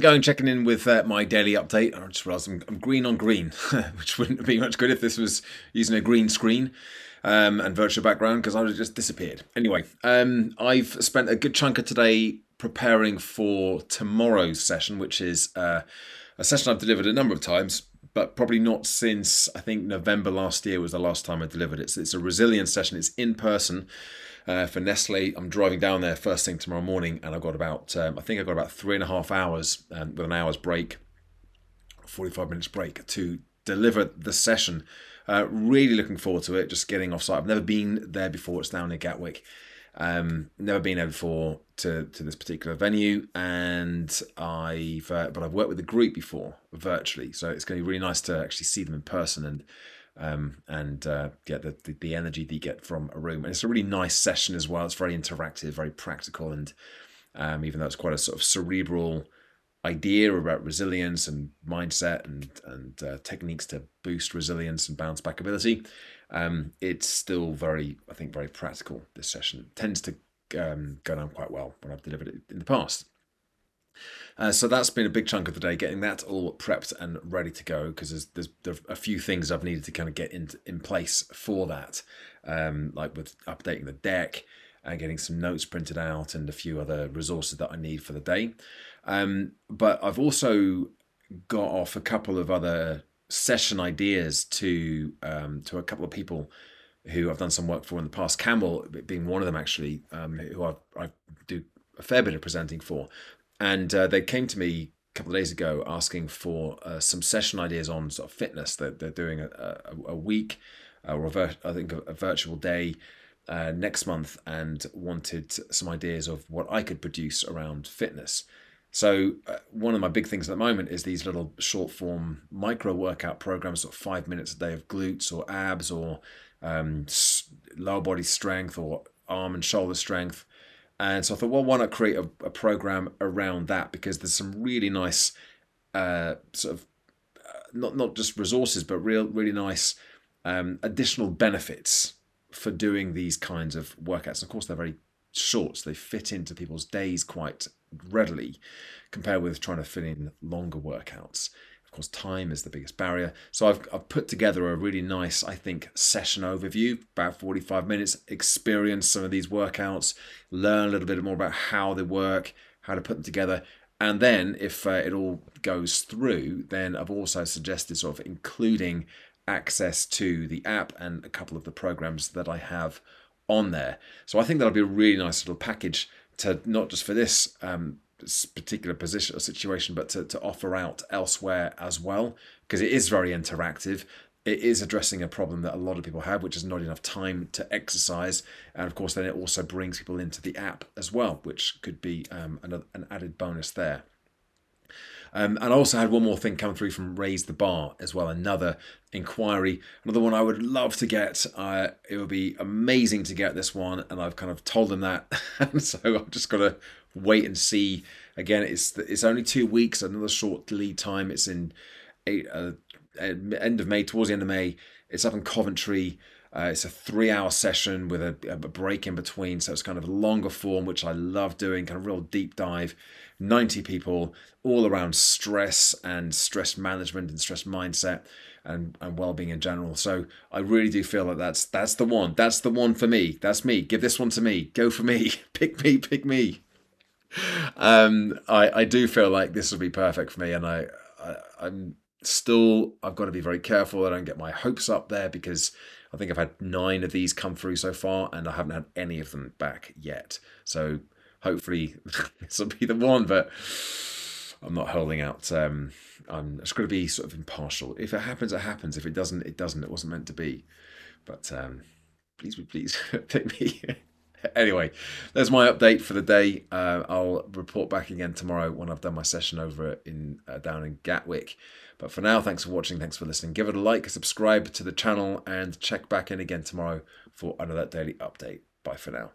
Going checking in with my daily update. I just realised I'm green on green, which wouldn't be much good if this was using a green screen and virtual background because I would have just disappeared. Anyway, I've spent a good chunk of today preparing for tomorrow's session, which is a session I've delivered a number of times, but probably not since I think November last year was the last time I delivered it. So it's a resilience session. It's in person. For Nestle, I'm driving down there first thing tomorrow morning, and I've got about, I think I've got about 3.5 hours with an hour's break, 45 minutes break to deliver the session. Really looking forward to it. Just getting off site. I've never been there before. It's down near Gatwick. Never been there before to this particular venue, and but I've worked with the group before virtually, so it's going to be really nice to actually see them in person and get the energy that you get from a room. And it's a really nice session as well. It's very interactive, very practical, and even though it's quite a sort of cerebral idea about resilience and mindset and techniques to boost resilience and bounce back ability, it's still very practical. This session tends to go down quite well when I've delivered it in the past. So that's been a big chunk of the day, getting that all prepped and ready to go, because there are a few things I've needed to kind of get in place for that, like with updating the deck and getting some notes printed out and a few other resources that I need for the day. But I've also got off a couple of other session ideas to a couple of people who I've done some work for in the past. Campbell being one of them, actually, who I do a fair bit of presenting for. And they came to me a couple of days ago asking for some session ideas on sort of fitness. They're doing a week or a virtual day next month, and wanted some ideas of what I could produce around fitness. So one of my big things at the moment is these little short form micro workout programs, sort of 5 minutes a day of glutes or abs or lower body strength or arm and shoulder strength. And so I thought, well, why not create a program around that? Because there's some really nice sort of not just resources, but really nice additional benefits for doing these kinds of workouts. And of course, they're very short, so they fit into people's days quite readily, compared with trying to fit in longer workouts. Of course, time is the biggest barrier. So I've put together a really nice, I think, session overview, about 45 minutes, experience some of these workouts, learn a little bit more about how they work, how to put them together. And then if it all goes through, then I've also suggested sort of including access to the app and a couple of the programs that I have on there. So I think that'll be a really nice little package to not just for this particular position or situation, but to offer out elsewhere as well, because it is very interactive. It is addressing a problem that a lot of people have, which is not enough time to exercise. And of course, then it also brings people into the app as well, which could be an added bonus there. And I also had one more thing come through from Raise the Bar as well, another inquiry, another one I would love to get. It would be amazing to get this one, and I've kind of told them that. And so I've just got to wait and see. Again, it's only 2 weeks, another short lead time. It's in end of May, towards the end of May. It's up in Coventry. It's a 3-hour session with a break in between, so it's kind of a longer form, which I love doing, kind of real deep dive. 90 people, all around stress and stress management and stress mindset and well-being in general. So I really do feel like that's the one. That's the one for me. That's me. Give this one to me. Go for me. Pick me. Pick me. I do feel like this will be perfect for me, and I've got to be very careful that I don't get my hopes up there, because I think I've had 9 of these come through so far, and I haven't had any of them back yet. So hopefully this will be the one, but I'm not holding out. I'm just going to be sort of impartial. If it happens, it happens. If it doesn't, it doesn't. It wasn't meant to be. But please pick me. Anyway, there's my update for the day. I'll report back again tomorrow when I've done my session over down in Gatwick. But for now, thanks for watching. Thanks for listening. Give it a like, subscribe to the channel, and check back in again tomorrow for another daily update. Bye for now.